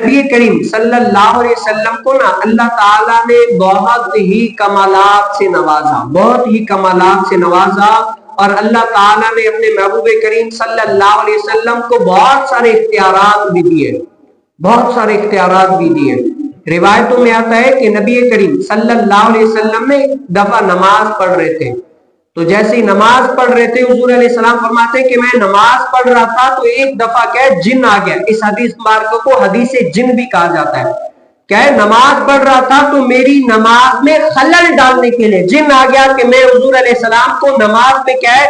نبی کریم صلی اللہ علیہ وسلم کو نا اللہ تعالیٰ نے بہت ہی کمالات سے نوازا، بہت ہی کمالات سے نوازا، اور اللہ تعالیٰ نے اپنے محبوب کریم صلی اللہ علیہ وسلم کو بہت سارے اختیارات بھی دیے، بہت سارے اختیارات بھی دیے۔ روایتوں میں آتا ہے کہ نبی کریم صلی اللہ علیہ وسلم نے ایک دفعہ نماز پڑھ رہے تھے، تو جیسے ہی نماز پڑھ رہے تھے حضور علیہ السلام فرماتے ہیں کہ میں نماز پڑھ رہا تھا تو ایک دفعہ کیا ہے جن آ گیا۔ اس حدیث مبارکہ کو حدیث جن بھی کہا جاتا ہے۔ کیا ہے نماز پڑھ رہا تھا تو میری نماز میں خلل ڈالنے کے لیے جن آ گیا کہ میں حضور علیہ السلام کو نماز میں کیا ہے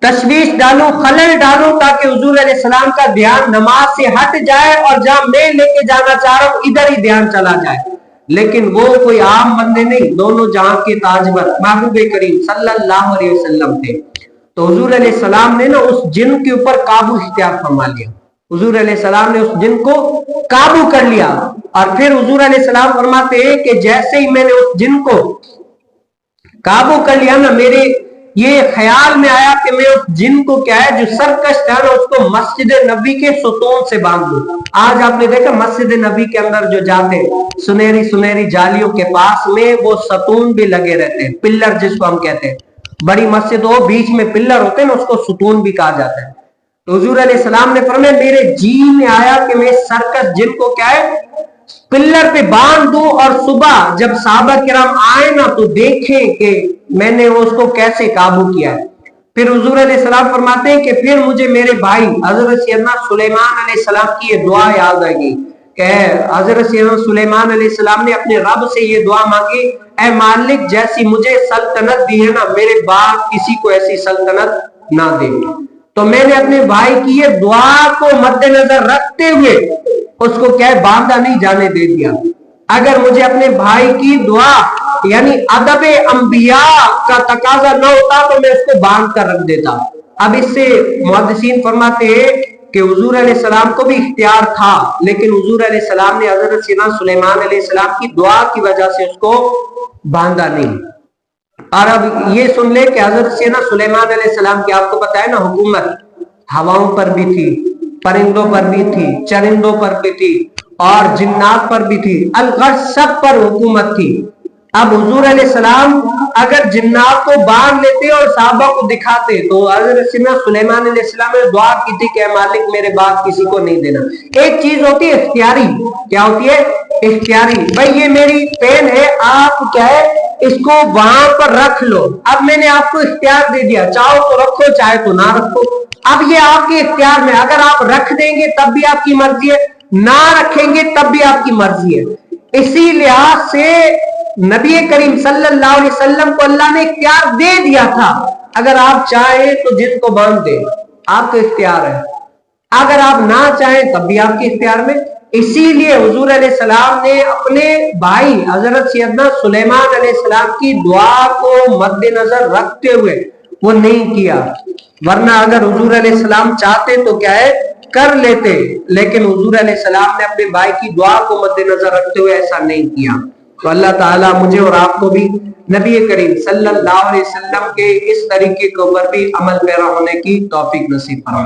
تشویش ڈالوں، خلل ڈالوں، تاکہ حضور علیہ السلام کا دھیان نماز سے ہٹ جائے اور جہاں میں لے کے جانا چاہ رہا ہوں ادھر ہی دھیان چلا جائے۔ لیکن وہ کوئی عام بندے نہیں، دونوں جہاں کے تاجور محبوب کریم صلی اللہ علیہ وسلم تھے۔ تو حضور علیہ السلام نے نا اس جن کے اوپر قابو اختیار فرما لیا، حضور علیہ السلام نے اس جن کو قابو کر لیا، اور پھر حضور علیہ السلام فرماتے ہیں کہ جیسے ہی میں نے اس جن کو قابو کر لیا نا، میرے یہ خیال میں آیا کہ میں اس جن کو کیا ہے جو سرکش تھا نا اس کو مسجد نبی کے ستون سے باندھ دوں۔ آج آپ نے دیکھا مسجد نبی کے اندر جو جاتے سنہری سنہری جالیوں کے پاس میں وہ ستون بھی لگے رہتے ہیں، پلر جس کو ہم کہتے ہیں، بڑی مسجد ہو بیچ میں پلر ہوتے ہیں نا اس کو ستون بھی کہا جاتا ہے۔ تو حضور علیہ السلام نے فرمایا میرے جی میں آیا کہ میں سرکش جن کو کیا ہے پلر پہ باندھ دوں، اور صبح جب صحابہ کرام آئے نا تو دیکھیں کہ میں نے اس کو کیسے قابو کیا ہے۔ پھر حضور علیہ السلام فرماتے ہیں کہ پھر مجھے میرے بھائی حضرت سیدنا سلیمان علیہ السلام کی یہ دعا یاد آئے گی کہ حضرت سیدنا سلیمان علیہ السلام نے اپنے رب سے یہ دعا مانگی، اے مالک جیسی مجھے سلطنت دی ہے نا میرے باپ کسی کو ایسی سلطنت نہ دے۔ تو میں نے اپنے بھائی کی یہ دعا کو مد نظر رکھتے ہوئے اس کو کیا باندھا نہیں جانے دے دیا۔ اگر مجھے اپنے بھائی کی دعا یعنی ادب انبیاء کا تقاضا نہ ہوتا تو میں اس کو باندھ کر رکھ دیتا۔ اب اس سے محدثین فرماتے ہیں کہ حضور علیہ السلام کو بھی اختیار تھا، لیکن حضور علیہ السلام نے حضرت سیدنا سلیمان علیہ السلام کی دعا کی وجہ سے اس کو باندھا نہیں۔ اور اب یہ سن لے کہ حضرت سیدنا سلیمان علیہ السلام کی آپ کو پتہ ہے نا حکومت ہواؤں پر بھی تھی، پرندوں پر بھی تھی، چرندوں پر بھی تھی، اور جنات پر بھی تھی، الغرض سب پر حکومت تھی۔ اب حضور علیہ السلام اگر جنات کو باندھ لیتے اور صحابہ کو دکھاتے تو حضرت سیدنا سلیمان علیہ السلام نے دعا کی تھی کہ اے مالک میرے بعد کسی کو نہیں دینا۔ ایک چیز ہوتی ہے اختیاری، کیا ہوتی ہے اختیاری، بھائی یہ میری پین ہے آپ کیا ہے اس کو وہاں پر رکھ لو، اب میں نے آپ کو اختیار دے دیا، چاہو تو رکھو چاہے تو نہ رکھو، اب یہ آپ کے اختیار میں، اگر آپ رکھ دیں گے تب بھی آپ کی مرضی ہے، نہ رکھیں گے تب بھی آپ کی مرضی ہے۔ اسی لحاظ سے نبی کریم صلی اللہ علیہ وسلم کو اللہ نے اختیار دے دیا تھا، اگر آپ چاہیں تو جن کو باندھ دیں، آپ کا اختیار ہے، اگر آپ نہ چاہیں تب بھی آپ کے اختیار میں۔ اسی لیے حضور علیہ السلام نے اپنے بھائی حضرت سیدنا سلیمان علیہ السلام کی دعا کو مد نظر رکھتے ہوئے وہ نہیں کیا، ورنہ اگر حضور علیہ السلام چاہتے تو کیا ہے کر لیتے، لیکن حضور علیہ السلام نے اپنے بھائی کی دعا کو مد نظر رکھتے ہوئے ایسا نہیں کیا۔ تو اللہ تعالیٰ مجھے اور آپ کو بھی نبی کریم صلی اللہ علیہ وسلم کے اس طریقے کے اوپر بھی عمل پیرا ہونے کی توفیق نصیب فرمائے۔